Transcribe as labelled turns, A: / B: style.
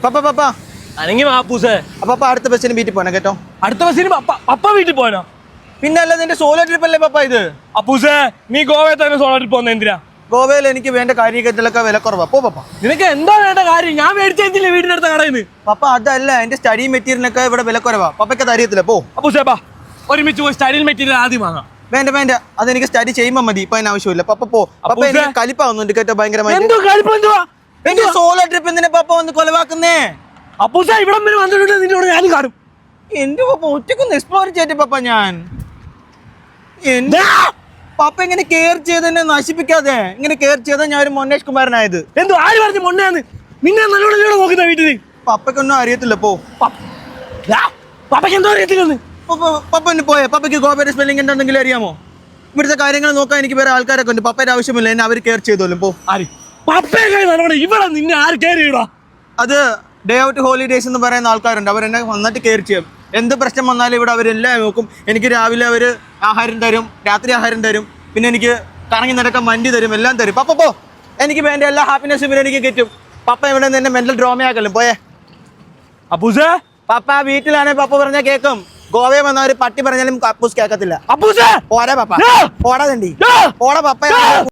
A: പപ്പ പപ്പ
B: അല്ലെങ്കിൽ മാപ്പൂസേ
A: പപ്പ അടുത്ത ബസ്സിന് വീട്ടിൽ പോണം കേട്ടോ.
B: അടുത്ത ബസ്സിന് പപ്പ വീട്ടിൽ പോകാനോ?
A: പിന്നെ അല്ല നിന്റെ സോളോ ട്രിപ്പ് അല്ലേ പപ്പ ഇത്?
B: അപ്പൂസേ നീ ഗോവയിൽ തന്നെ സോളോ ട്രിപ്പ് പോകുന്ന എന്തിനാ?
A: ഗോവയിൽ എനിക്ക് വേണ്ട കാര്യത്തിലൊക്കെ വില കുറവാ. പോ പപ്പ.
B: നിനക്ക് എന്താ വേണ്ട കാര്യം? ഞാൻ മേടിച്ചെത്തില്ലേ വീടിനടുത്ത കടയിൽ നിന്ന്.
A: പപ്പ അതല്ല, എന്റെ സ്റ്റഡി മെറ്റീരിയലിനൊക്കെ ഇവിടെ വില കുറവാ. പപ്പയ്ക്ക് അറിയത്തില്ല. പോ
B: അപ്പൂസേ ബാ ഒരുമിച്ച് പോയി സ്റ്റൈൽ മെറ്റീരിയൽ ആദ്യം വാങ്ങാം.
A: വേണ്ട വേണ്ട, അതെനിക്ക് സ്റ്റഡി ചെയ്യുമ്പോൾ മതി. ഇപ്പൊ അതിന് ആവശ്യമില്ല. പപ്പ പോ. പപ്പ എനിക്ക് കലിപ്പാവുന്നുണ്ട് കേട്ടോ ഭയങ്കരമായി. എന്റെ സോളോ ട്രിപ്പ് എന്തിനാ പപ്പ വന്ന് കൊലവാക്കുന്നേ?
B: അപ്പൂസേ ഇവിടെ വരെ വന്നിട്ടുണ്ട്, നിന്നോട് ഞാനും കാണും.
A: എന്റെ പപ്പ ഒറ്റക്കൊന്ന് എക്സ്പ്ലോർ ചെയ്തിട്ട് പപ്പ ഞാൻ എന്റെ പപ്പ ഇങ്ങനെ കെയർ ചെയ്ത് എന്നെ നശിപ്പിക്കാതെ. ഇങ്ങനെ കെയർ ചെയ്താ ഞാൻ ഒരു മൊന്നേഷ് കുമാരനായത്.
B: എന്തോ ആര് പറഞ്ഞു മൊണ്ണയാന്ന്? നിന്നെ നല്ലോണം നോക്കുന്ന വീട്ടിൽ.
A: പപ്പയ്ക്കൊന്നും അറിയത്തില്ല. പോ.
B: പപ്പയ്ക്ക് എന്തോ അറിയത്തില്ലെന്ന്.
A: പപ്പ ഒന്ന് പോയേ. പപ്പയ്ക്ക് ഗോവയുടെ സ്പെല്ലിംഗ് എന്തെങ്കിലും അറിയാമോ? ഇവിടുത്തെ കാര്യങ്ങൾ നോക്കാൻ എനിക്ക് വേറെ ആൾക്കാരൊക്കെ ഉണ്ട്. പപ്പയുടെ ആവശ്യമില്ല, എന്നെ അവർ കെയർ ചെയ്തോളും. പോ.
B: ആര് പപ്പയെ നല്ലോണം ഇവിടെ നിന്നെ ആര് കെയർ ചെയ്യടാ?
A: അത് ഡേ ഔട്ട് ഹോളിഡേയ്സ് എന്ന് പറയുന്ന ആൾക്കാരുണ്ട്. അവരെന്നെ വന്നിട്ട് കെയർ ചെയ്യും. എന്ത് പ്രശ്നം വന്നാലും ഇവിടെ അവരെല്ലാം നോക്കും. എനിക്ക് രാവിലെ അവർ ആഹാരം തരും, രാത്രി ആഹാരം തരും, പിന്നെ എനിക്ക് കറങ്ങി നടക്കാൻ വണ്ടി തരും, എല്ലാം തരും. പപ്പ പോ. എനിക്ക് വേണ്ട എല്ലാ ഹാപ്പിനെസ്സും ഇവരെ എനിക്ക് കിട്ടും. പപ്പ ഇവിടെ നിന്ന് മെന്റൽ ഡ്രോമയാക്കലും. പോയേ.
B: അപ്പൂസേ
A: പപ്പ വീട്ടിലാണെങ്കിൽ പപ്പ പറഞ്ഞാൽ കേൾക്കും. ഗോവയിൽ വന്ന ഒരു പട്ടി പറഞ്ഞാലും അപ്പൂസ് കേൾക്കത്തില്ല.
B: അപ്പൂസേ
A: പോരാ പപ്പ. പോടാ തണ്ടി. പോടാ പപ്പ.